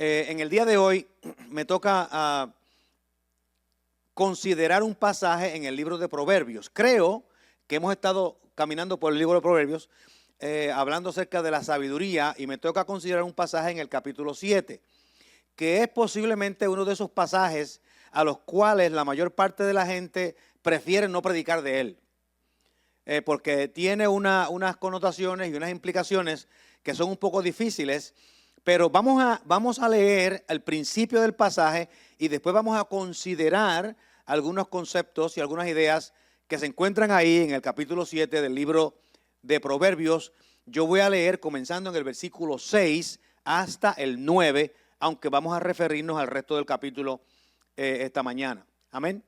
En el día de hoy me toca considerar un pasaje en el libro de Proverbios. Creo que hemos estado caminando por el libro de Proverbios hablando acerca de la sabiduría y me toca considerar un pasaje en el capítulo 7, que es posiblemente uno de esos pasajes a los cuales la mayor parte de la gente prefiere no predicar de él, porque tiene unas connotaciones y unas implicaciones que son un poco difíciles. Pero vamos a leer el principio del pasaje y después vamos a considerar algunos conceptos y algunas ideas que se encuentran ahí en el capítulo 7 del libro de Proverbios. Yo voy a leer comenzando en el versículo 6 hasta el 9, aunque vamos a referirnos al resto del capítulo esta mañana. Amén.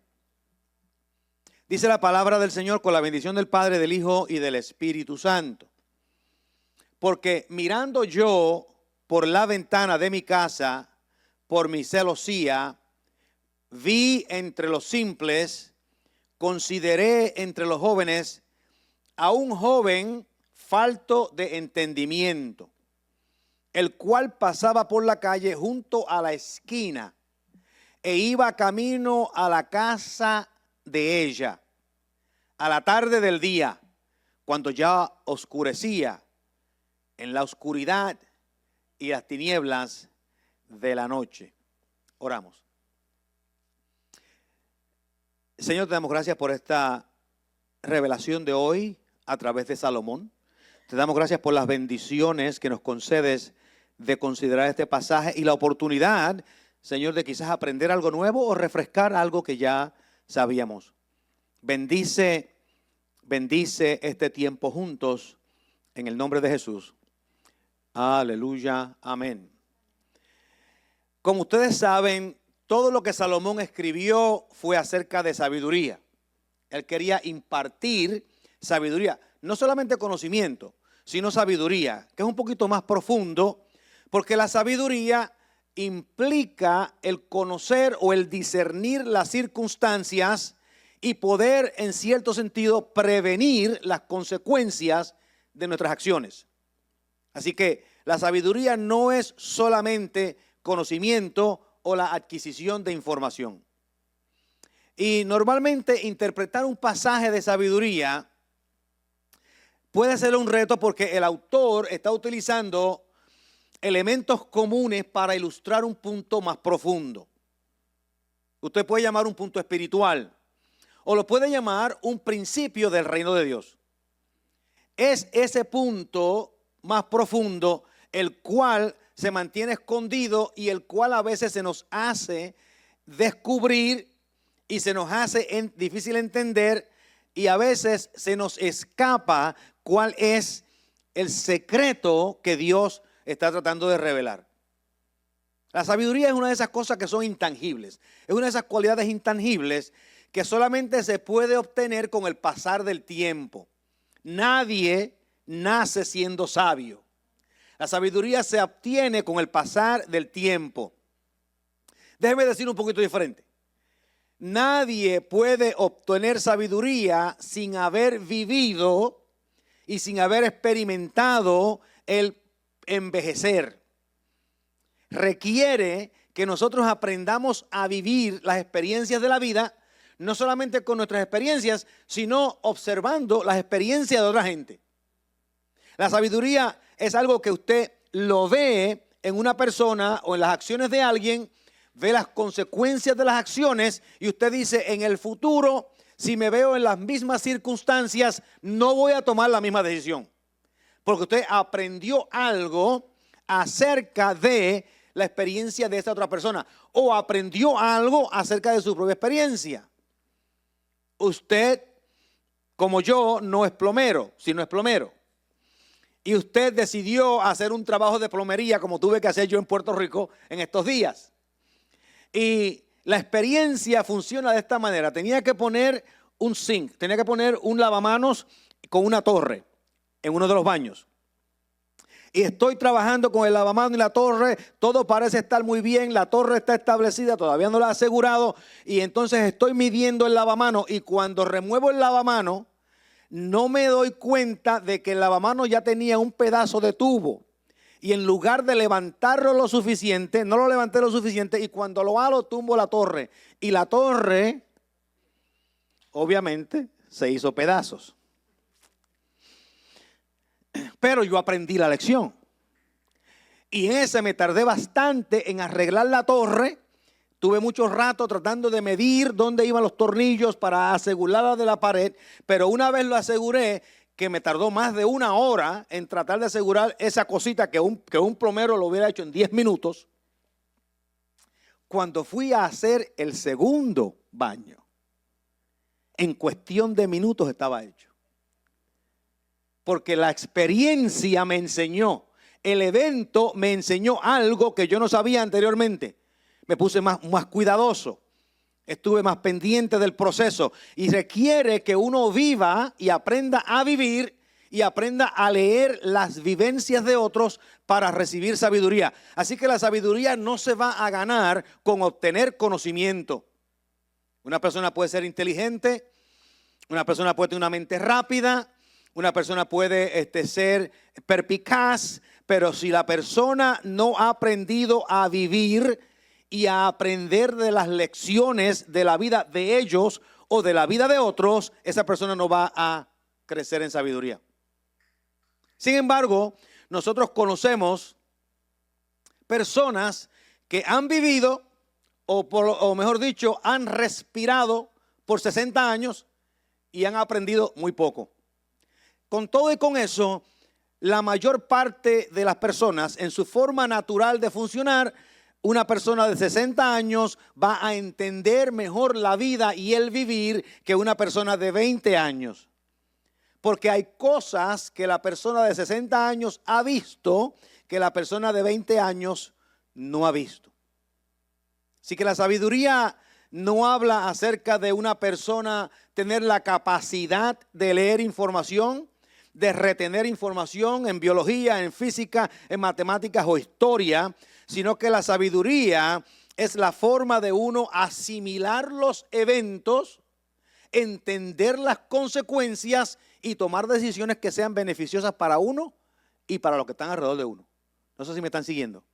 Dice la palabra del Señor con la bendición del Padre, del Hijo y del Espíritu Santo. Porque mirando yo por la ventana de mi casa, por mi celosía, vi entre los simples, consideré entre los jóvenes a un joven falto de entendimiento, el cual pasaba por la calle junto a la esquina e iba camino a la casa de ella, a la tarde del día, cuando ya oscurecía, en la oscuridad y las tinieblas de la noche. Oramos. Señor, te damos gracias por esta revelación de hoy a través de Salomón. Te damos gracias por las bendiciones que nos concedes de considerar este pasaje y la oportunidad, Señor, de quizás aprender algo nuevo o refrescar algo que ya sabíamos. Bendice este tiempo juntos en el nombre de Jesús. Aleluya, amén. Como ustedes saben, todo lo que Salomón escribió fue acerca de sabiduría. Él quería impartir sabiduría, no solamente conocimiento, sino sabiduría, que es un poquito más profundo, porque la sabiduría implica el conocer o el discernir las circunstancias y poder, en cierto sentido, prevenir las consecuencias de nuestras acciones. Así que la sabiduría no es solamente conocimiento o la adquisición de información. Y normalmente interpretar un pasaje de sabiduría puede ser un reto porque el autor está utilizando elementos comunes para ilustrar un punto más profundo. Usted puede llamar un punto espiritual o lo puede llamar un principio del reino de Dios. Es ese punto más profundo, el cual se mantiene escondido y el cual a veces se nos hace descubrir y se nos hace difícil entender y a veces se nos escapa cuál es el secreto que Dios está tratando de revelar. La sabiduría es una de esas cosas que son intangibles, es una de esas cualidades intangibles que solamente se puede obtener con el pasar del tiempo. Nadie nace siendo sabio. La sabiduría se obtiene con el pasar del tiempo. Déjeme decir un poquito diferente. Nadie puede obtener sabiduría sin haber vivido y sin haber experimentado el envejecer. Requiere que nosotros aprendamos a vivir las experiencias de la vida, no solamente con nuestras experiencias, sino observando las experiencias de otra gente. La sabiduría es algo que usted lo ve en una persona o en las acciones de alguien, ve las consecuencias de las acciones y usted dice, en el futuro, si me veo en las mismas circunstancias, no voy a tomar la misma decisión. Porque usted aprendió algo acerca de la experiencia de esta otra persona o aprendió algo acerca de su propia experiencia. Usted, como yo, no es plomero, sino es plomero. Y usted decidió hacer un trabajo de plomería como tuve que hacer yo en Puerto Rico en estos días. Y la experiencia funciona de esta manera. Tenía que poner un zinc, tenía que poner un lavamanos con una torre en uno de los baños. Y estoy trabajando con el lavamanos y la torre, todo parece estar muy bien, la torre está establecida, todavía no la he asegurado. Y entonces estoy midiendo el lavamanos y cuando remuevo el lavamanos, no me doy cuenta de que el lavamanos ya tenía un pedazo de tubo. y en lugar de levantarlo lo suficiente, no lo levanté lo suficiente, y cuando lo halo tumbo la torre. Y la torre, obviamente, se hizo pedazos. Pero yo aprendí la lección. Y en ese me tardé bastante en arreglar la torre. Tuve mucho rato tratando de medir dónde iban los tornillos para asegurarla de la pared. Pero una vez lo aseguré, que me tardó más de 1 hora en tratar de asegurar esa cosita que un plomero lo hubiera hecho en 10 minutos. Cuando fui a hacer el segundo baño, en cuestión de minutos estaba hecho. Porque la experiencia me enseñó, el evento me enseñó algo que yo no sabía anteriormente. Me puse más cuidadoso. Estuve más pendiente del proceso y requiere que uno viva y aprenda a vivir y aprenda a leer las vivencias de otros para recibir sabiduría. Así que la sabiduría no se va a ganar con obtener conocimiento. Una persona puede ser inteligente, una persona puede tener una mente rápida, una persona puede ser perspicaz, pero si la persona no ha aprendido a vivir y a aprender de las lecciones de la vida de ellos o de la vida de otros, esa persona no va a crecer en sabiduría. Sin embargo, nosotros conocemos personas que han vivido, o mejor dicho, han respirado por 60 años y han aprendido muy poco. Con todo y con eso, la mayor parte de las personas, en su forma natural de funcionar, una persona de 60 años va a entender mejor la vida y el vivir que una persona de 20 años. Porque hay cosas que la persona de 60 años ha visto que la persona de 20 años no ha visto. Así que la sabiduría no habla acerca de una persona tener la capacidad de leer información, de retener información en biología, en física, en matemáticas o historia, sino que la sabiduría es la forma de uno asimilar los eventos, entender las consecuencias y tomar decisiones que sean beneficiosas para uno y para los que están alrededor de uno. No sé si me están siguiendo.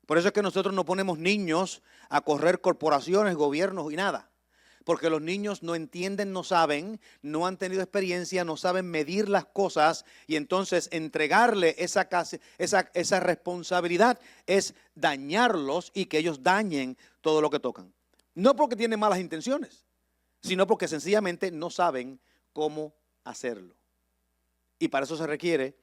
Por eso es que nosotros no ponemos niños a correr corporaciones, gobiernos y nada. Porque los niños no entienden, no saben, no han tenido experiencia, no saben medir las cosas, y entonces entregarle esa responsabilidad es dañarlos y que ellos dañen todo lo que tocan. No porque tienen malas intenciones, sino porque sencillamente no saben cómo hacerlo. Y para eso se requiere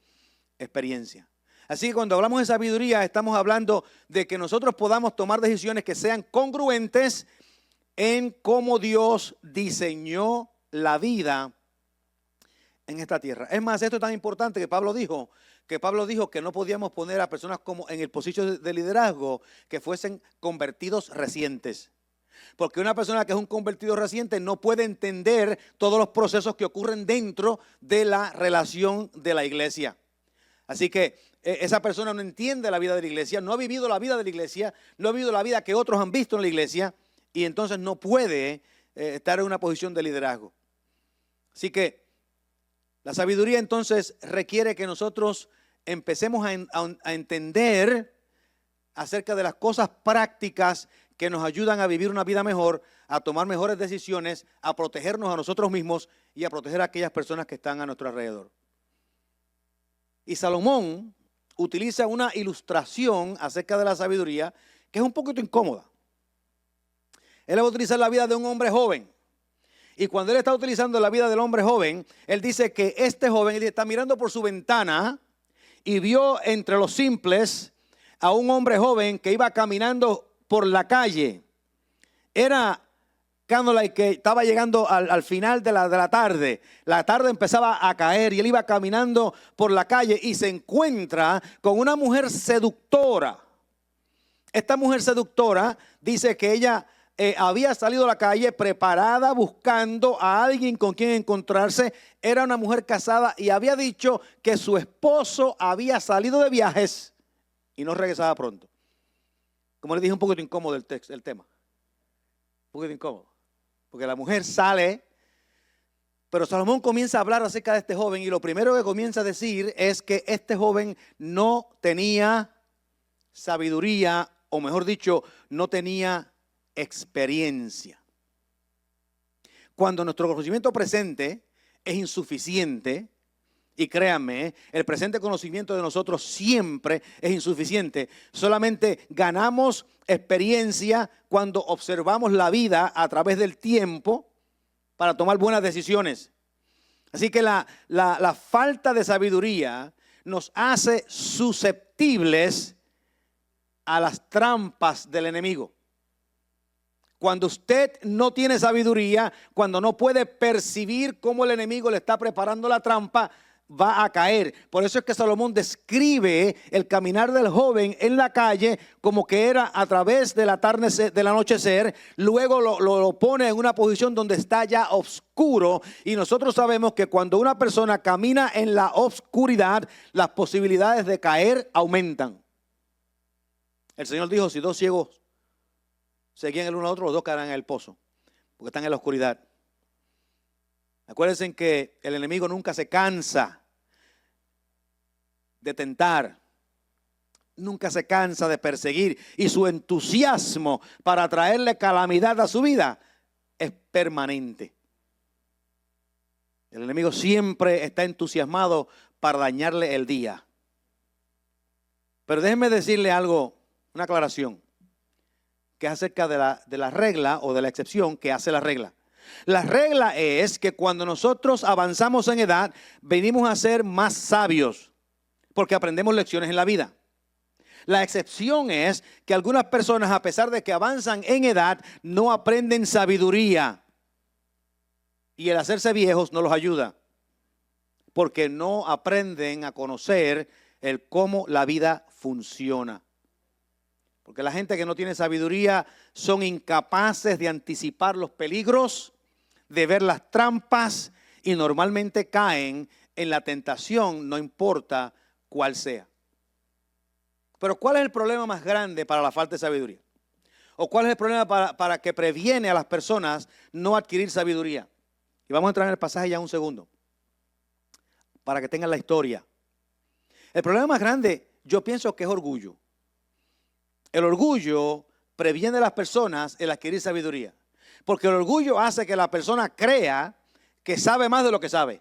experiencia. Así que cuando hablamos de sabiduría, estamos hablando de que nosotros podamos tomar decisiones que sean congruentes en cómo Dios diseñó la vida en esta tierra. Es más, esto es tan importante que Pablo dijo que no podíamos poner a personas como en el posición de liderazgo que fuesen convertidos recientes. Porque una persona que es un convertido reciente no puede entender todos los procesos que ocurren dentro de la relación de la iglesia. Así que esa persona no entiende la vida de la iglesia, no ha vivido la vida de la iglesia, no ha vivido la vida que otros han visto en la iglesia, y entonces no puede estar en una posición de liderazgo. Así que la sabiduría entonces requiere que nosotros empecemos a entender acerca de las cosas prácticas que nos ayudan a vivir una vida mejor, a tomar mejores decisiones, a protegernos a nosotros mismos y a proteger a aquellas personas que están a nuestro alrededor. Y Salomón utiliza una ilustración acerca de la sabiduría que es un poquito incómoda. Él va a utilizar la vida de un hombre joven. Y cuando él está utilizando la vida del hombre joven, él dice que este joven él está mirando por su ventana y vio entre los simples a un hombre joven que iba caminando por la calle. Era que estaba llegando al final de la tarde. La tarde empezaba a caer y él iba caminando por la calle y se encuentra con una mujer seductora. Esta mujer seductora dice que ella había salido a la calle preparada buscando a alguien con quien encontrarse. Era una mujer casada y había dicho que su esposo había salido de viajes y no regresaba pronto. Como les dije, un poquito incómodo el tema. Un poquito incómodo. Porque la mujer sale Pero Salomón comienza a hablar acerca de este joven y lo primero que comienza a decir es que este joven no tenía sabiduría, o mejor dicho, no tenía experiencia. Cuando nuestro conocimiento presente es insuficiente, y créanme, el presente conocimiento de nosotros siempre es insuficiente. Solamente ganamos experiencia cuando observamos la vida a través del tiempo para tomar buenas decisiones. Así que la falta de sabiduría nos hace susceptibles a las trampas del enemigo. Cuando usted no tiene sabiduría, cuando no puede percibir cómo el enemigo le está preparando la trampa, va a caer. Por eso es que Salomón describe el caminar del joven en la calle como que era a través del anochecer. Luego lo pone en una posición donde está ya oscuro. Y nosotros sabemos que cuando una persona camina en la oscuridad, las posibilidades de caer aumentan. El Señor dijo, si dos ciegos se guían el uno al otro, los dos caerán en el pozo, porque están en la oscuridad. Acuérdense que el enemigo nunca se cansa de tentar, nunca se cansa de perseguir, y su entusiasmo para traerle calamidad a su vida es permanente. El enemigo siempre está entusiasmado para dañarle el día. Pero déjenme decirle algo, una aclaración, que es acerca de la regla o de la excepción que hace la regla. La regla es que cuando nosotros avanzamos en edad, venimos a ser más sabios, porque aprendemos lecciones en la vida. La excepción es que algunas personas, a pesar de que avanzan en edad, no aprenden sabiduría. Y el hacerse viejos no los ayuda, porque no aprenden a conocer el cómo la vida funciona. Porque la gente que no tiene sabiduría son incapaces de anticipar los peligros, de ver las trampas, y normalmente caen en la tentación, no importa cuál sea. Pero ¿cuál es el problema más grande para la falta de sabiduría? ¿O cuál es el problema para que previene a las personas no adquirir sabiduría? Y vamos a entrar en el pasaje ya un segundo, para que tengan la historia. El problema más grande, yo pienso que es orgullo. El orgullo previene a las personas el adquirir sabiduría. Porque el orgullo hace que la persona crea que sabe más de lo que sabe.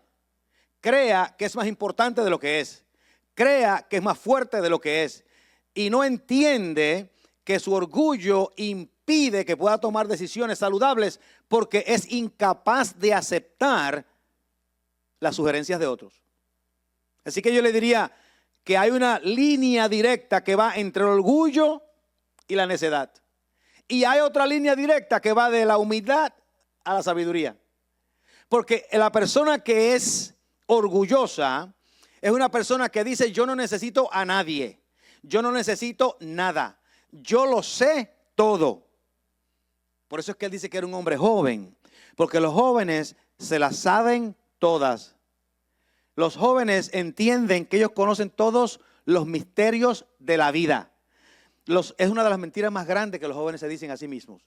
Crea que es más importante de lo que es. Crea que es más fuerte de lo que es. Y no entiende que su orgullo impide que pueda tomar decisiones saludables porque es incapaz de aceptar las sugerencias de otros. Así que yo le diría que hay una línea directa que va entre el orgullo y la necedad. Y hay otra línea directa que va de la humildad a la sabiduría. Porque la persona que es orgullosa es una persona que dice: yo no necesito a nadie, yo no necesito nada, yo lo sé todo. Por eso es que él dice que era un hombre joven, porque los jóvenes se las saben todas. Los jóvenes entienden que ellos conocen todos los misterios de la vida. Es una de las mentiras más grandes que los jóvenes se dicen a sí mismos.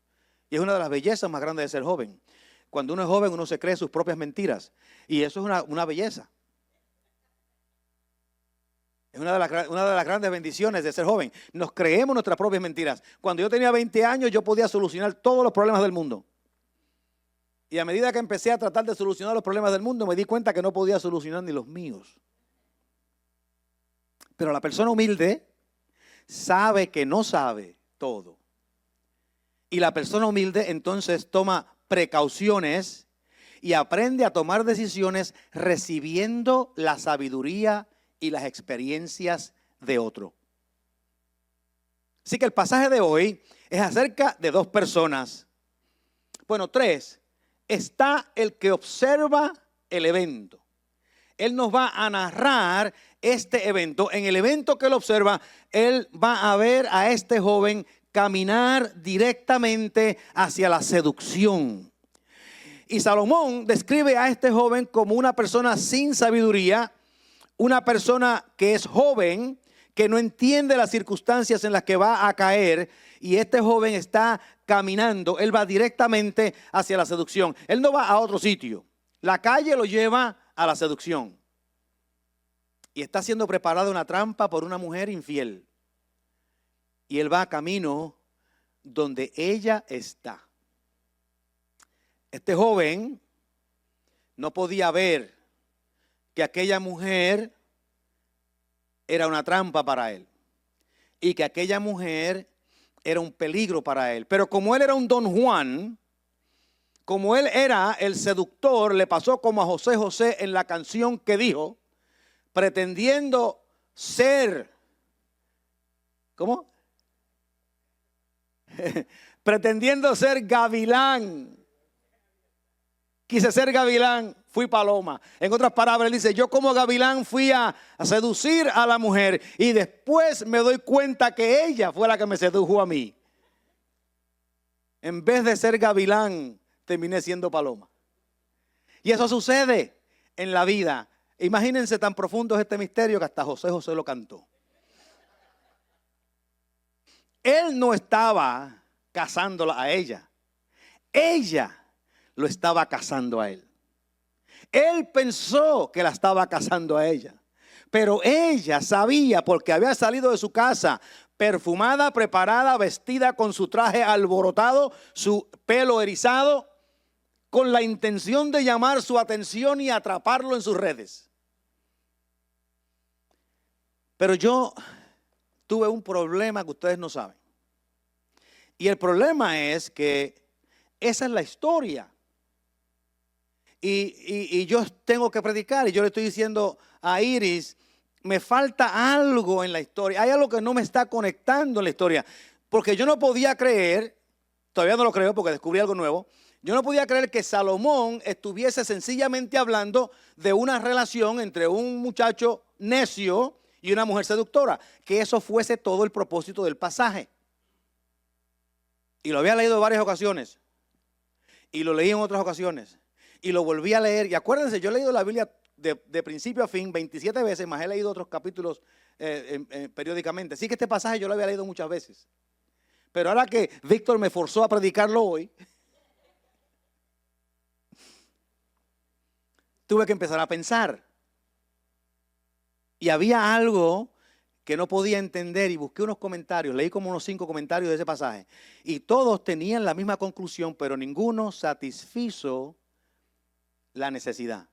Y es una de las bellezas más grandes de ser joven. Cuando uno es joven, uno se cree sus propias mentiras. Y eso es una belleza. Es una de las grandes bendiciones de ser joven. Nos creemos nuestras propias mentiras. Cuando yo tenía 20 años, yo podía solucionar todos los problemas del mundo. Y a medida que empecé a tratar de solucionar los problemas del mundo, me di cuenta que no podía solucionar ni los míos. Pero la persona humilde sabe que no sabe todo. Y la persona humilde entonces toma precauciones y aprende a tomar decisiones recibiendo la sabiduría y las experiencias de otro. Así que el pasaje de hoy es acerca de dos personas. Bueno, tres. Está el que observa el evento. Él nos va a narrar este evento. En el evento que él observa, él va a ver a este joven caminar directamente hacia la seducción. Y Salomón describe a este joven como una persona sin sabiduría, una persona que es joven, que no entiende las circunstancias en las que va a caer. Y este joven está caminando, él va directamente hacia la seducción. Él no va a otro sitio. La calle lo lleva a la seducción. Y está siendo preparada una trampa por una mujer infiel. Y él va camino donde ella está. Este joven no podía ver que aquella mujer era una trampa para él y que aquella mujer era un peligro para él. Pero como él era un Don Juan, como él era el seductor, le pasó como a José José en la canción que dijo, pretendiendo ser, ¿cómo? Pretendiendo ser gavilán. Quise ser gavilán, fui paloma. En otras palabras, él dice, yo como gavilán fui a seducir a la mujer y después me doy cuenta que ella fue la que me sedujo a mí. En vez de ser gavilán, terminé siendo paloma. Y eso sucede en la vida. Imagínense, tan profundo es este misterio que hasta José José lo cantó. Él no estaba casándola a ella. Ella lo estaba casando a él. Él pensó que la estaba casando a ella. Pero ella sabía, porque había salido de su casa perfumada, preparada, vestida con su traje alborotado, su pelo erizado, con la intención de llamar su atención y atraparlo en sus redes. Pero yo tuve un problema que ustedes no saben. Y el problema es que esa es la historia. Y yo tengo que predicar y yo le estoy diciendo a Iris, me falta algo en la historia. Hay algo que no me está conectando en la historia. Porque yo no podía creer, todavía no lo creo porque descubrí algo nuevo. Yo no podía creer que Salomón estuviese sencillamente hablando de una relación entre un muchacho necio y una mujer seductora. Que eso fuese todo el propósito del pasaje. Y lo había leído en varias ocasiones. Y lo leí en otras ocasiones. Y lo volví a leer. Y acuérdense, yo he leído la Biblia de principio a fin 27 veces, más he leído otros capítulos periódicamente. Así que este pasaje yo lo había leído muchas veces. Pero ahora que Víctor me forzó a predicarlo hoy, tuve que empezar a pensar. Y había algo que no podía entender y busqué unos comentarios, leí como unos 5 comentarios de ese pasaje. Y todos tenían la misma conclusión, pero ninguno satisfizo la necesidad.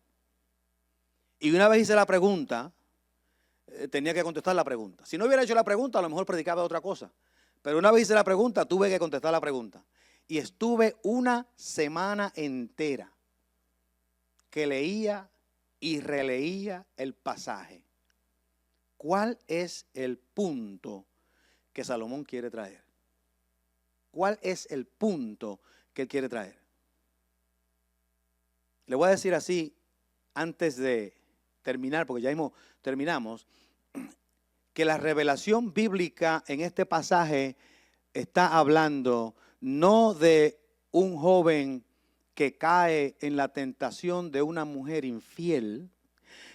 Y una vez hice la pregunta, tenía que contestar la pregunta. Si no hubiera hecho la pregunta, a lo mejor predicaba otra cosa. Pero una vez hice la pregunta, tuve que contestar la pregunta. Y estuve una semana entera que leía y releía el pasaje. ¿Cuál es el punto que Salomón quiere traer? ¿Cuál es el punto que él quiere traer? Le voy a decir así, antes de terminar, porque ya mismo terminamos, que la revelación bíblica en este pasaje está hablando no de un joven que cae en la tentación de una mujer infiel,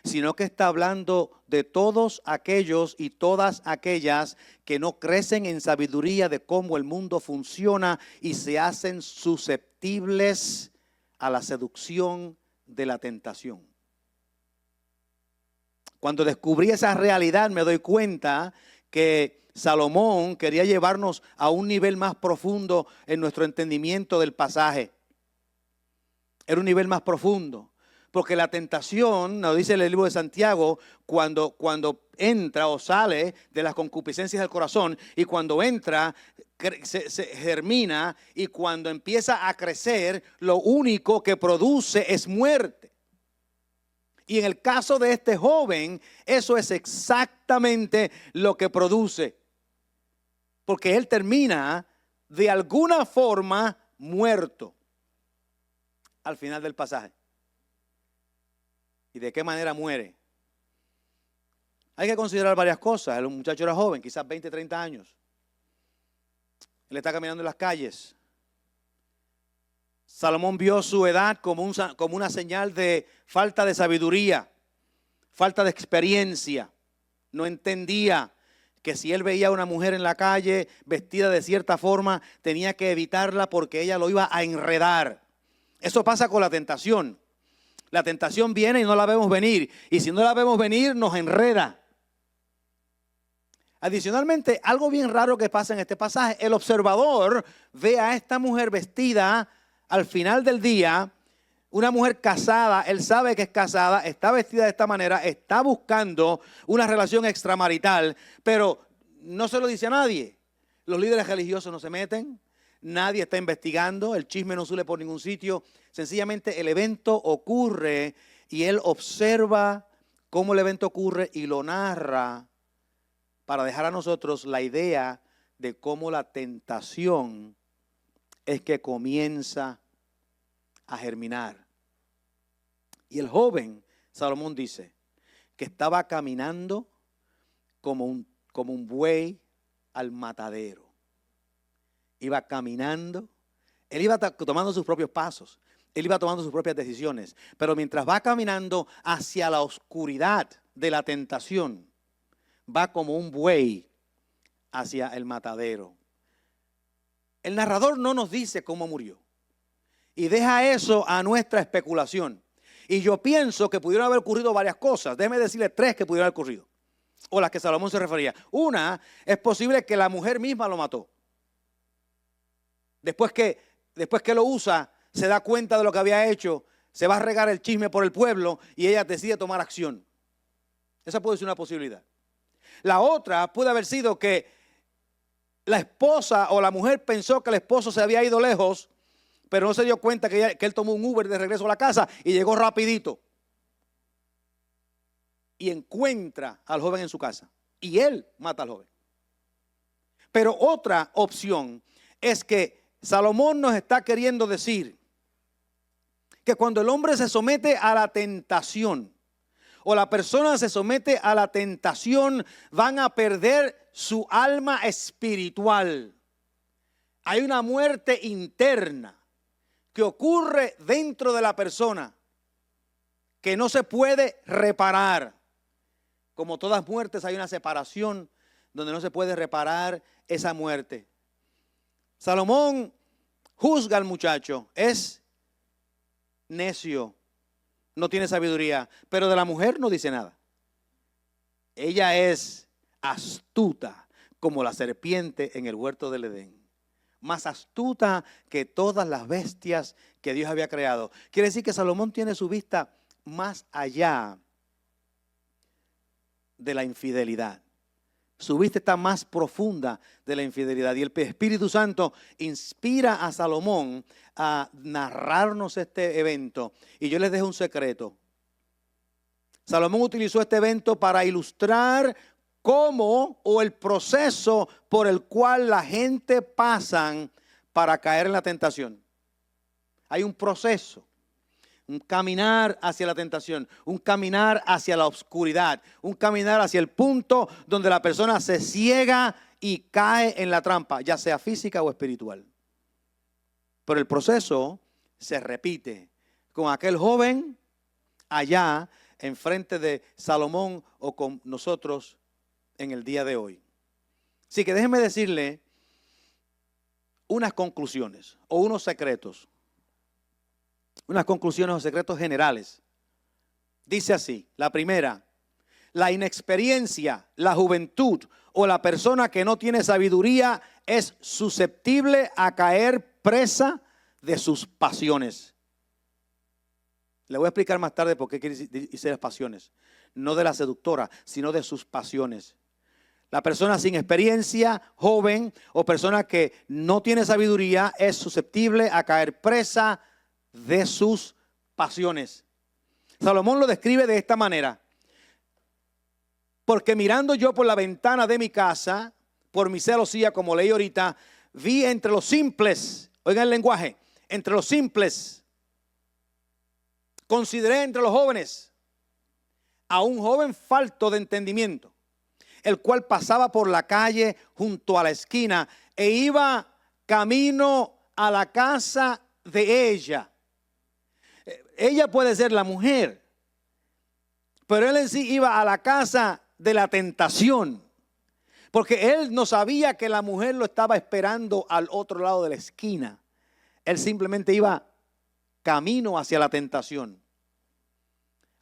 sino que está hablando de todos aquellos y todas aquellas que no crecen en sabiduría de cómo el mundo funciona y se hacen susceptibles a la seducción de la tentación. Cuando descubrí esa realidad me doy cuenta que Salomón quería llevarnos a un nivel más profundo en nuestro entendimiento del pasaje. Era un nivel más profundo. Porque la tentación, nos dice el libro de Santiago, cuando entra o sale de las concupiscencias del corazón y cuando entra se germina y cuando empieza a crecer, lo único que produce es muerte. Y en el caso de este joven, eso es exactamente lo que produce. Porque él termina de alguna forma muerto al final del pasaje. ¿Y de qué manera muere? Hay que considerar varias cosas. El muchacho era joven, quizás 20, 30 años. Él está caminando en las calles. Salomón vio su edad como una señal de falta de sabiduría, falta de experiencia. No entendía que si él veía a una mujer en la calle vestida de cierta forma, tenía que evitarla porque ella lo iba a enredar. Eso pasa con la tentación. La tentación viene y no la vemos venir. Y si no la vemos venir, nos enreda. Adicionalmente, algo bien raro que pasa en este pasaje. El observador ve a esta mujer vestida al final del día, una mujer casada. Él sabe que es casada, está vestida de esta manera, está buscando una relación extramarital, pero no se lo dice a nadie. Los líderes religiosos no se meten, nadie está investigando, el chisme no sube por ningún sitio. Sencillamente el evento ocurre y él observa cómo el evento ocurre y lo narra para dejar a nosotros la idea de cómo la tentación es que comienza a germinar. Y el joven, Salomón dice, que estaba caminando como un buey al matadero. Iba caminando, él iba tomando sus propios pasos, él iba tomando sus propias decisiones, pero mientras va caminando hacia la oscuridad de la tentación, va como un buey hacia el matadero. El narrador no nos dice cómo murió y deja eso a nuestra especulación. Y yo pienso que pudieron haber ocurrido varias cosas. Déjeme decirle 3 que pudieron haber ocurrido, o las que Salomón se refería. Una, es posible que la mujer misma lo mató. Después que lo usa, se da cuenta de lo que había hecho, se va a regar el chisme por el pueblo y ella decide tomar acción. Esa puede ser una posibilidad. La otra puede haber sido que la esposa o la mujer pensó que el esposo se había ido lejos, pero no se dio cuenta que él tomó un Uber de regreso a la casa y llegó rapidito. Y encuentra al joven en su casa. Y él mata al joven. Pero otra opción es que Salomón nos está queriendo decir que cuando el hombre se somete a la tentación, o la persona se somete a la tentación, van a perder su alma espiritual. Hay una muerte interna que ocurre dentro de la persona que no se puede reparar. Como todas muertes, hay una separación donde no se puede reparar esa muerte. Salomón juzga al muchacho, es necio, no tiene sabiduría, pero de la mujer no dice nada. Ella es astuta como la serpiente en el huerto del Edén, más astuta que todas las bestias que Dios había creado. Quiere decir que Salomón tiene su vista más allá de la infidelidad. Su vista está más profunda de la infidelidad. Y el Espíritu Santo inspira a Salomón a narrarnos este evento. Y yo les dejo un secreto. Salomón utilizó este evento para ilustrar cómo o el proceso por el cual la gente pasan para caer en la tentación. Hay un proceso. Un caminar hacia la tentación, un caminar hacia la oscuridad, un caminar hacia el punto donde la persona se ciega y cae en la trampa, ya sea física o espiritual. Pero el proceso se repite con aquel joven allá enfrente de Salomón o con nosotros en el día de hoy. Así que déjenme decirle unas conclusiones o unos secretos. Unas conclusiones o secretos generales. Dice así, la primera, la inexperiencia, la juventud o la persona que no tiene sabiduría es susceptible a caer presa de sus pasiones. Le voy a explicar más tarde por qué dice las pasiones. No de la seductora, sino de sus pasiones. La persona sin experiencia, joven o persona que no tiene sabiduría es susceptible a caer presa de sus pasiones. Salomón lo describe de esta manera: porque mirando yo por la ventana de mi casa, por mi celosía, como leí ahorita, vi entre los simples, oigan el lenguaje, entre los simples, consideré entre los jóvenes a un joven falto de entendimiento, el cual pasaba por la calle junto a la esquina e iba camino a la casa de ella. Ella puede ser la mujer, pero él en sí iba a la casa de la tentación, porque él no sabía que la mujer lo estaba esperando al otro lado de la esquina. Él simplemente iba camino hacia la tentación.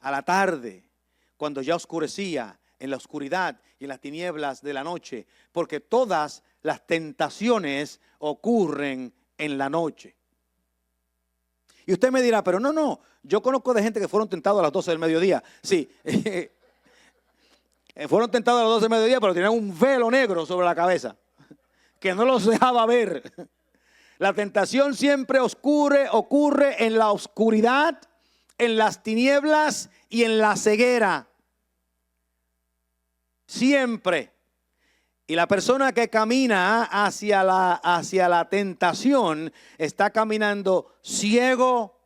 a la tarde, cuando ya oscurecía, en la oscuridad y en las tinieblas de la noche, porque todas las tentaciones ocurren en la noche. Y usted me dirá, pero no, yo conozco de gente que fueron tentados a las 12 del mediodía. Sí, fueron tentados a las 12 del mediodía, pero tenían un velo negro sobre la cabeza que no los dejaba ver. La tentación siempre ocurre en la oscuridad, en las tinieblas y en la ceguera. Siempre. Y la persona que camina hacia la tentación está caminando ciego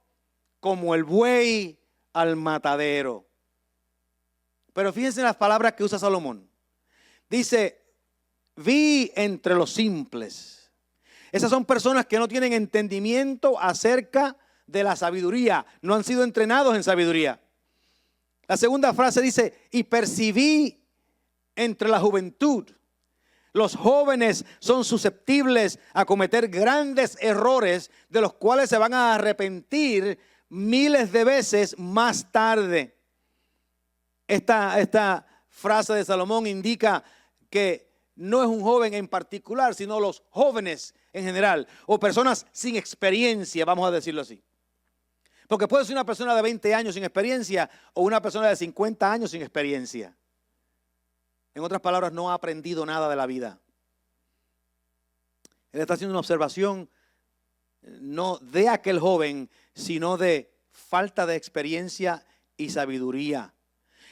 como el buey al matadero. Pero fíjense en las palabras que usa Salomón. Dice, vi entre los simples. Esas son personas que no tienen entendimiento acerca de la sabiduría. No han sido entrenados en sabiduría. La segunda frase dice, y percibí entre la juventud. Los jóvenes son susceptibles a cometer grandes errores de los cuales se van a arrepentir miles de veces más tarde. Esta frase de Salomón indica que no es un joven en particular, sino los jóvenes en general, o personas sin experiencia, vamos a decirlo así. Porque puede ser una persona de 20 años sin experiencia o una persona de 50 años sin experiencia. En otras palabras, no ha aprendido nada de la vida. Él está haciendo una observación no de aquel joven, sino de falta de experiencia y sabiduría.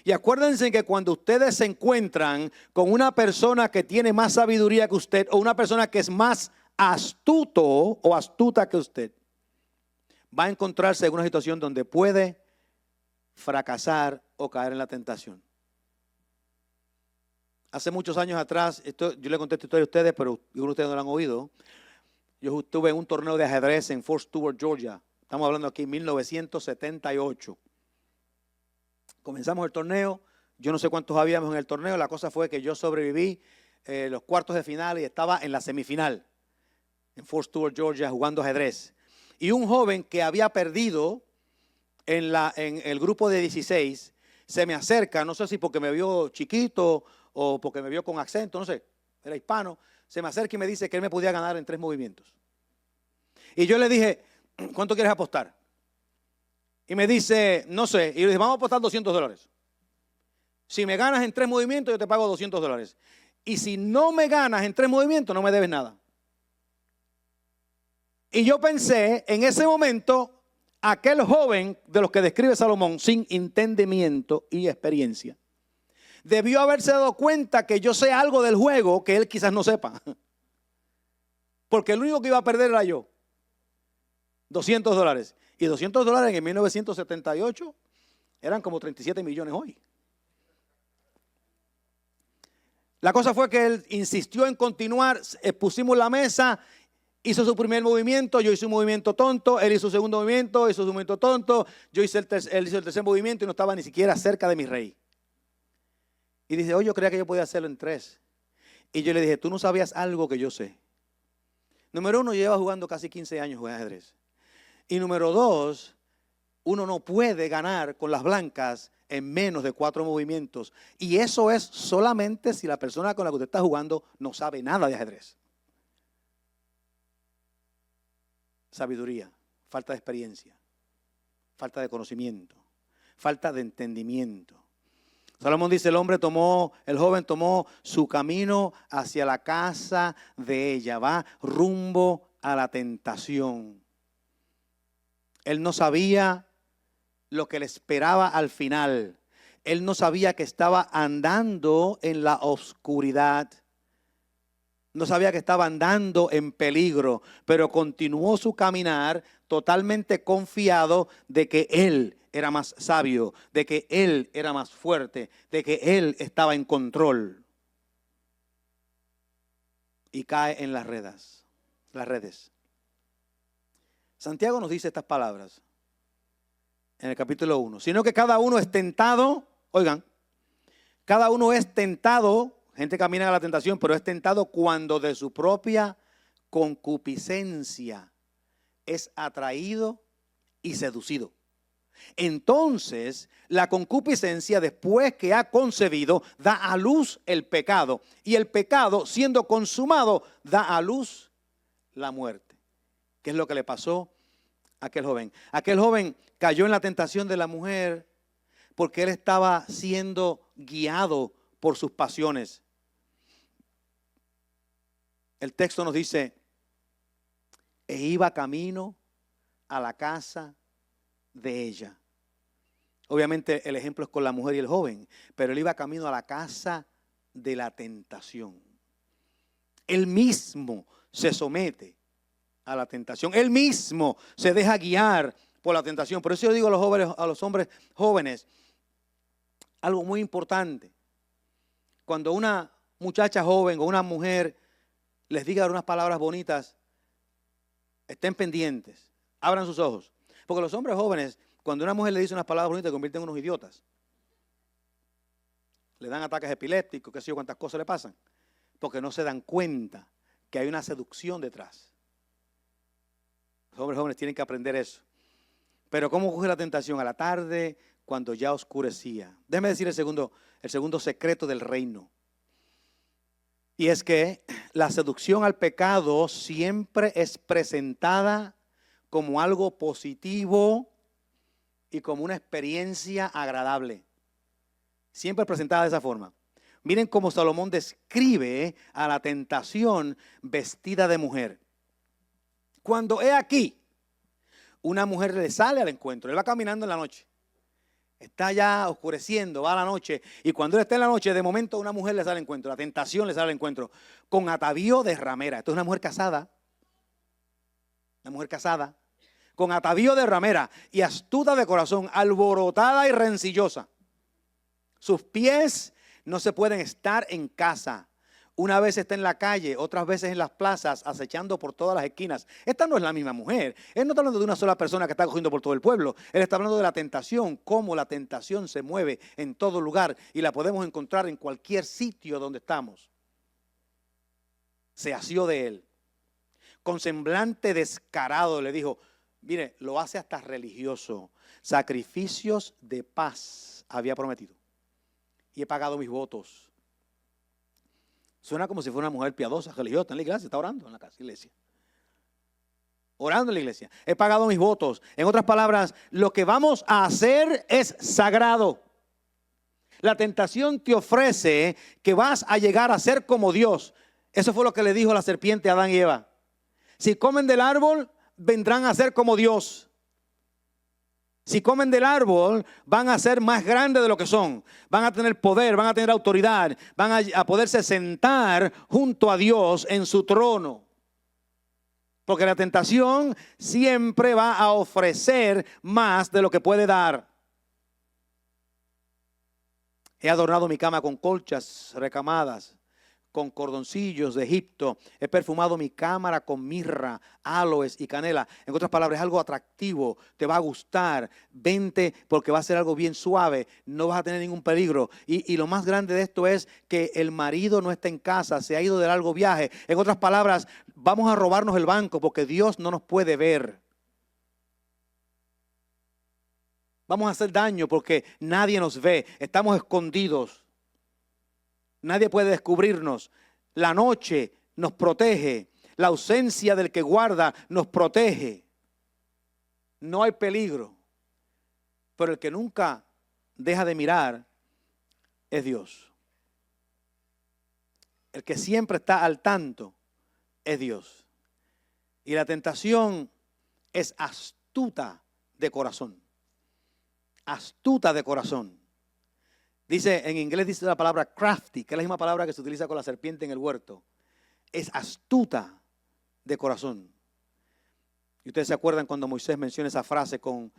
Y acuérdense que cuando ustedes se encuentran con una persona que tiene más sabiduría que usted, o una persona que es más astuto o astuta que usted, va a encontrarse en una situación donde puede fracasar o caer en la tentación. Hace muchos años atrás, yo le conté esta historia a ustedes, pero algunos de ustedes no la han oído. Yo estuve en un torneo de ajedrez en Fort Stewart, Georgia. Estamos hablando aquí en 1978. Comenzamos el torneo. Yo no sé cuántos habíamos en el torneo. La cosa fue que yo sobreviví los cuartos de final y estaba en la semifinal en Fort Stewart, Georgia, jugando ajedrez. Y un joven que había perdido en el grupo de 16 se me acerca, no sé si porque me vio chiquito o porque me vio con acento, no sé, era hispano, se me acerca y me dice que él me podía ganar en 3 movimientos. Y yo le dije, ¿cuánto quieres apostar? Y me dice, no sé, y yo le dije, vamos a apostar $200. Si me ganas en 3 movimientos, yo te pago $200. Y si no me ganas en 3 movimientos, no me debes nada. Y yo pensé, en ese momento, aquel joven de los que describe Salomón, sin entendimiento y experiencia, debió haberse dado cuenta que yo sé algo del juego que él quizás no sepa. Porque el único que iba a perder era yo. $200. Y $200 en 1978 eran como 37 millones hoy. La cosa fue que él insistió en continuar, pusimos la mesa, hizo su primer movimiento, yo hice un movimiento tonto, él hizo su segundo movimiento, hizo su movimiento tonto, él hizo el tercer movimiento y no estaba ni siquiera cerca de mi rey. Y dice, yo creía que yo podía hacerlo en 3. Y yo le dije, tú no sabías algo que yo sé. Número 1, lleva jugando casi 15 años de ajedrez. Y número 2, uno no puede ganar con las blancas en menos de 4 movimientos. Y eso es solamente si la persona con la que usted está jugando no sabe nada de ajedrez. Sabiduría, falta de experiencia, falta de conocimiento, falta de entendimiento. Salomón dice, el joven tomó su camino hacia la casa de ella, va rumbo a la tentación. Él no sabía lo que le esperaba al final. Él no sabía que estaba andando en la oscuridad. No sabía que estaba andando en peligro, pero continuó su caminar totalmente confiado de que él era más sabio, de que él era más fuerte, de que él estaba en control. Y cae en las redes. Santiago nos dice estas palabras en el capítulo 1. Sino que cada uno es tentado, oigan, cada uno es tentado, gente camina a la tentación, pero es tentado cuando de su propia concupiscencia es atraído y seducido. Entonces, la concupiscencia, después que ha concebido, da a luz el pecado. Y el pecado, siendo consumado, da a luz la muerte. ¿Qué es lo que le pasó a aquel joven? Aquel joven cayó en la tentación de la mujer porque él estaba siendo guiado por sus pasiones. El texto nos dice, e iba camino a la casa de ella. Obviamente el ejemplo es con la mujer y el joven, pero él iba camino a la casa de la tentación. Él mismo se somete a la tentación. Él mismo se deja guiar por la tentación. Por eso yo digo a los hombres jóvenes, algo muy importante. Cuando una muchacha joven o una mujer les diga unas palabras bonitas, estén pendientes, abran sus ojos. Porque los hombres jóvenes, cuando una mujer le dice unas palabras bonitas, se convierten en unos idiotas. Le dan ataques epilépticos, qué sé yo, cuántas cosas le pasan. Porque no se dan cuenta que hay una seducción detrás. Los hombres jóvenes tienen que aprender eso. Pero ¿cómo coge la tentación? A la tarde, cuando ya oscurecía. Déjeme decir el segundo secreto del reino. Y es que la seducción al pecado siempre es presentada como algo positivo y como una experiencia agradable. Siempre presentada de esa forma. Miren cómo Salomón describe a la tentación vestida de mujer. Cuando he aquí, una mujer le sale al encuentro. Él va caminando en la noche. Está ya oscureciendo, va a la noche. Y cuando él está en la noche, de momento una mujer le sale al encuentro. La tentación le sale al encuentro. Con atavío de ramera. Esto es una mujer casada. Una mujer casada. Con atavío de ramera y astuta de corazón, alborotada y rencillosa. Sus pies no se pueden estar en casa. Una vez está en la calle, otras veces en las plazas, acechando por todas las esquinas. Esta no es la misma mujer. Él no está hablando de una sola persona que está cogiendo por todo el pueblo. Él está hablando de la tentación, cómo la tentación se mueve en todo lugar y la podemos encontrar en cualquier sitio donde estamos. Se asió de él. Con semblante descarado le dijo, mire, lo hace hasta religioso. Sacrificios de paz había prometido. Y he pagado mis votos. Suena como si fuera una mujer piadosa, religiosa, está en la iglesia, está orando en la casa, iglesia. Orando en la iglesia. He pagado mis votos. En otras palabras, lo que vamos a hacer es sagrado. La tentación te ofrece que vas a llegar a ser como Dios. Eso fue lo que le dijo la serpiente a Adán y Eva. Si comen del árbol, vendrán a ser como Dios. Si comen del árbol, van a ser más grandes de lo que son. Van a tener poder, van a tener autoridad, van a poderse sentar junto a Dios en su trono. Porque la tentación siempre va a ofrecer más de lo que puede dar. He adornado mi cama con colchas recamadas, con cordoncillos de Egipto. He perfumado mi cámara con mirra, aloes y canela. En otras palabras, es algo atractivo, te va a gustar. Vente porque va a ser algo bien suave, no vas a tener ningún peligro. Y lo más grande de esto es que el marido no está en casa, se ha ido de largo viaje. En otras palabras, vamos a robarnos el banco porque Dios no nos puede ver. Vamos a hacer daño porque nadie nos ve, estamos escondidos. Nadie puede descubrirnos. La noche nos protege. La ausencia del que guarda nos protege. No hay peligro. Pero el que nunca deja de mirar es Dios. El que siempre está al tanto es Dios. Y la tentación es astuta de corazón. Astuta de corazón. Dice, en inglés dice la palabra crafty, que es la misma palabra que se utiliza con la serpiente en el huerto. Es astuta de corazón. Y ustedes se acuerdan cuando Moisés menciona esa frase con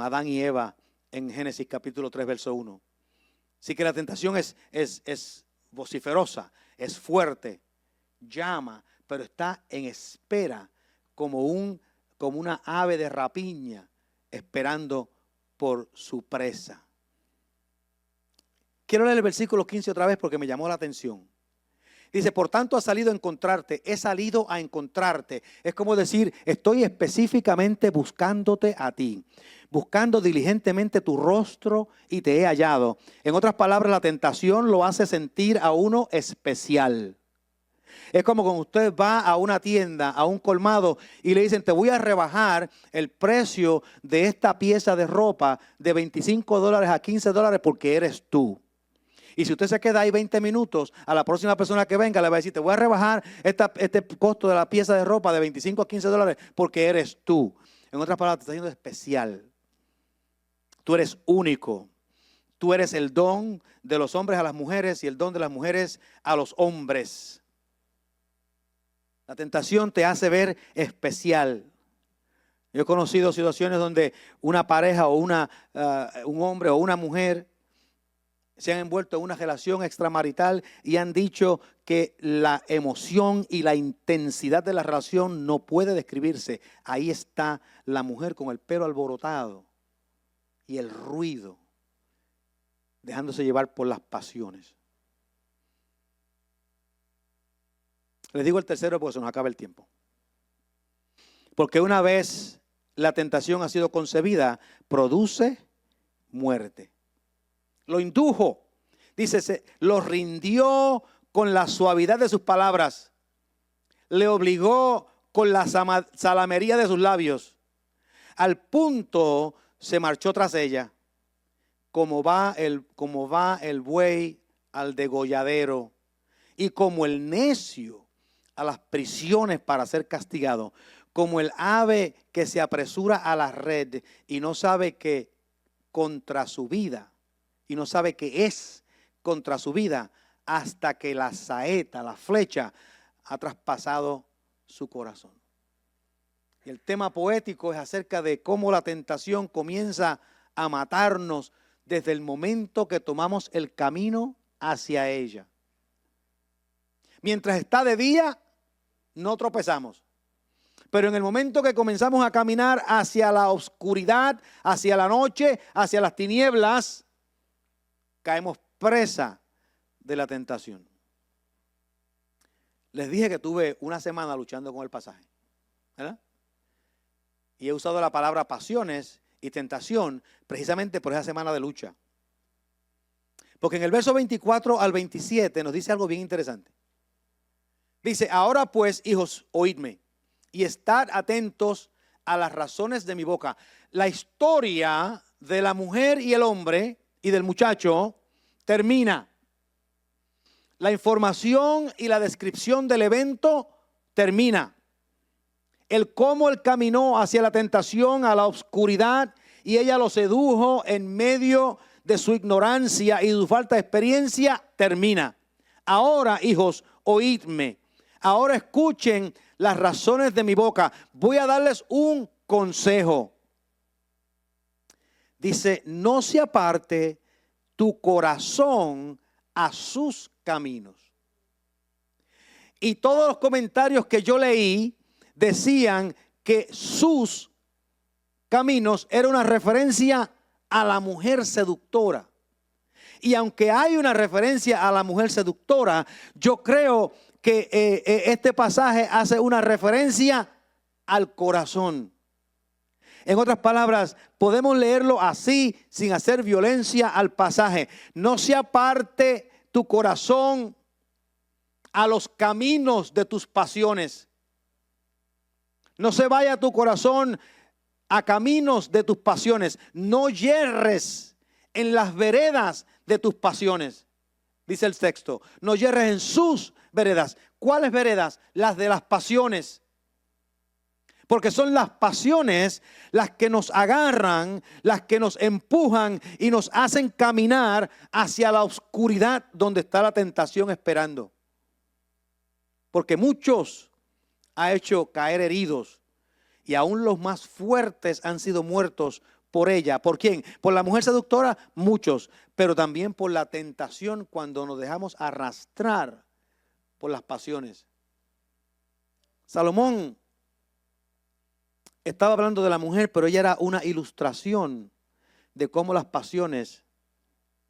Adán y Eva en Génesis capítulo 3, verso 1. Así que la tentación es vociferosa, es fuerte, llama, pero está en espera como una ave de rapiña esperando por su presa. Quiero leer el versículo 15 otra vez porque me llamó la atención. Dice, por tanto ha salido a encontrarte, he salido a encontrarte. Es como decir, estoy específicamente buscándote a ti, buscando diligentemente tu rostro y te he hallado. En otras palabras, la tentación lo hace sentir a uno especial. Es como cuando usted va a una tienda, a un colmado y le dicen, te voy a rebajar el precio de esta pieza de ropa de $25 a $15 porque eres tú. Y si usted se queda ahí 20 minutos, a la próxima persona que venga le va a decir, te voy a rebajar este costo de la pieza de ropa de 25 a $15 porque eres tú. En otras palabras, te está haciendo especial. Tú eres único. Tú eres el don de los hombres a las mujeres y el don de las mujeres a los hombres. La tentación te hace ver especial. Yo he conocido situaciones donde una pareja o un hombre o una mujer se han envuelto en una relación extramarital y han dicho que la emoción y la intensidad de la relación no puede describirse. Ahí está la mujer con el pelo alborotado y el ruido, dejándose llevar por las pasiones. Les digo el tercero porque se nos acaba el tiempo. Porque una vez la tentación ha sido concebida, produce muerte. Lo indujo, dice, lo rindió con la suavidad de sus palabras, le obligó con la salamería de sus labios, al punto se marchó tras ella, como va el buey al degolladero y como el necio a las prisiones para ser castigado, como el ave que se apresura a la red y no sabe que contra su vida, y no sabe qué es contra su vida hasta que la saeta, la flecha, ha traspasado su corazón. Y el tema poético es acerca de cómo la tentación comienza a matarnos desde el momento que tomamos el camino hacia ella. Mientras está de día, no tropezamos. Pero en el momento que comenzamos a caminar hacia la oscuridad, hacia la noche, hacia las tinieblas, caemos presa de la tentación. Les dije que tuve una semana luchando con el pasaje, ¿verdad? Y he usado la palabra pasiones y tentación precisamente por esa semana de lucha. Porque en el verso 24 al 27 nos dice algo bien interesante. Dice, ahora pues, hijos, oídme y estad atentos a las razones de mi boca. La historia de la mujer y el hombre y del muchacho termina. La información y la descripción del evento termina. El cómo él caminó hacia la tentación, a la oscuridad, y ella lo sedujo en medio de su ignorancia y su falta de experiencia, termina. Ahora, hijos, oídme. Ahora escuchen las razones de mi boca. Voy a darles un consejo. Dice, no se aparte tu corazón a sus caminos. Y todos los comentarios que yo leí decían que sus caminos era una referencia a la mujer seductora. Y aunque hay una referencia a la mujer seductora, yo creo que este pasaje hace una referencia al corazón. En otras palabras, podemos leerlo así sin hacer violencia al pasaje. No se aparte tu corazón a los caminos de tus pasiones. No se vaya tu corazón a caminos de tus pasiones. No yerres en las veredas de tus pasiones. Dice el texto, no yerres en sus veredas. ¿Cuáles veredas? Las de las pasiones. Porque son las pasiones las que nos agarran, las que nos empujan y nos hacen caminar hacia la oscuridad donde está la tentación esperando. Porque muchos ha hecho caer heridos y aún los más fuertes han sido muertos por ella. ¿Por quién? Por la mujer seductora, muchos, pero también por la tentación cuando nos dejamos arrastrar por las pasiones. Salomón estaba hablando de la mujer, pero ella era una ilustración de cómo las pasiones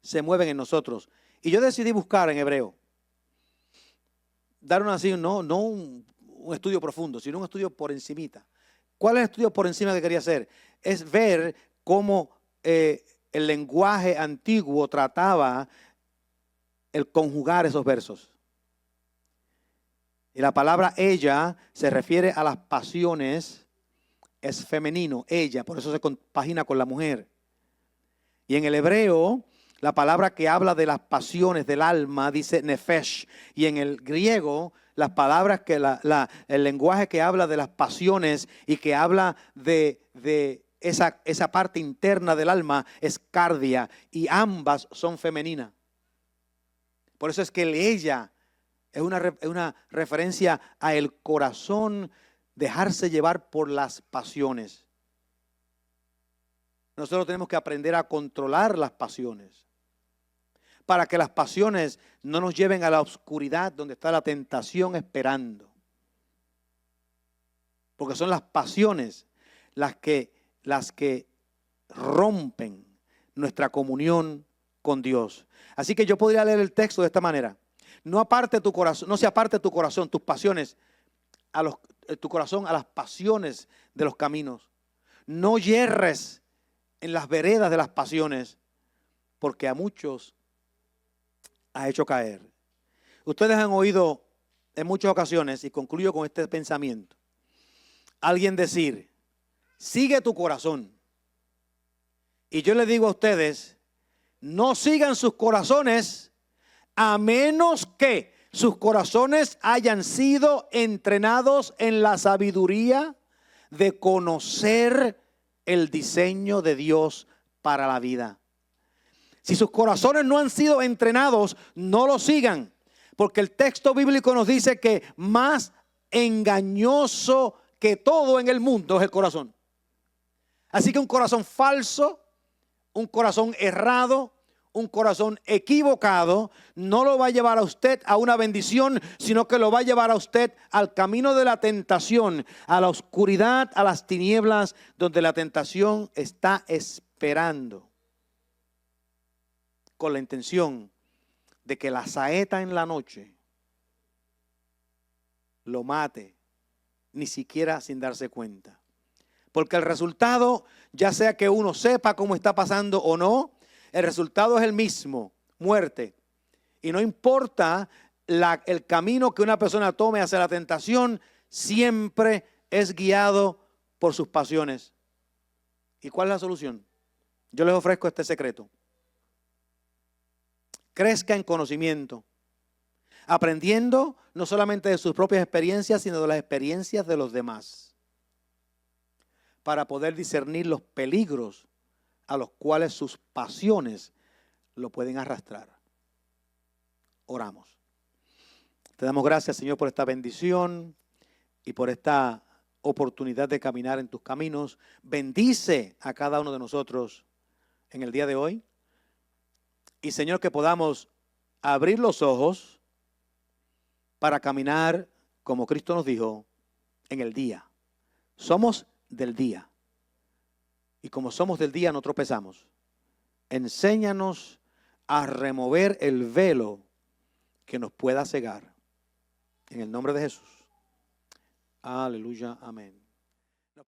se mueven en nosotros. Y yo decidí buscar en hebreo dar así, no un estudio profundo, sino un estudio por encimita. ¿Cuál es el estudio por encima que quería hacer? Es ver cómo el lenguaje antiguo trataba el conjugar esos versos. Y la palabra ella se refiere a las pasiones, es femenino, ella, por eso se compagina con la mujer. Y en el hebreo, la palabra que habla de las pasiones del alma dice nefesh. Y en el griego, las palabras que el lenguaje que habla de las pasiones y que habla de esa parte interna del alma es cardia. Y ambas son femeninas. Por eso es que el ella es una referencia a el corazón, dejarse llevar por las pasiones. Nosotros tenemos que aprender a controlar las pasiones, para que las pasiones no nos lleven a la oscuridad donde está la tentación esperando. Porque son las pasiones las que rompen nuestra comunión con Dios. Así que yo podría leer el texto de esta manera. No se aparte tu corazón, tus pasiones, tu corazón a las pasiones de los caminos. No yerres en las veredas de las pasiones, porque a muchos ha hecho caer. Ustedes han oído en muchas ocasiones, y concluyo con este pensamiento, alguien decir, sigue tu corazón. Y yo les digo a ustedes, no sigan sus corazones a menos que sus corazones hayan sido entrenados en la sabiduría de conocer el diseño de Dios para la vida. Si sus corazones no han sido entrenados, no lo sigan, porque el texto bíblico nos dice que más engañoso que todo en el mundo es el corazón. Así que un corazón falso, un corazón errado, un corazón equivocado, no lo va a llevar a usted a una bendición, sino que lo va a llevar a usted al camino de la tentación, a la oscuridad, a las tinieblas, donde la tentación está esperando, con la intención de que la saeta en la noche lo mate, ni siquiera sin darse cuenta. Porque el resultado, ya sea que uno sepa cómo está pasando o no, el resultado es el mismo, muerte. Y no importa el camino que una persona tome hacia la tentación, siempre es guiado por sus pasiones. ¿Y cuál es la solución? Yo les ofrezco este secreto. Crezca en conocimiento, aprendiendo no solamente de sus propias experiencias, sino de las experiencias de los demás, para poder discernir los peligros a los cuales sus pasiones lo pueden arrastrar. Oramos. Te damos gracias, Señor, por esta bendición y por esta oportunidad de caminar en tus caminos. Bendice a cada uno de nosotros en el día de hoy. Y, Señor, que podamos abrir los ojos para caminar como Cristo nos dijo en el día. Somos del día. Y como somos del día, no tropezamos. Enséñanos a remover el velo que nos pueda cegar. En el nombre de Jesús. Aleluya, amén.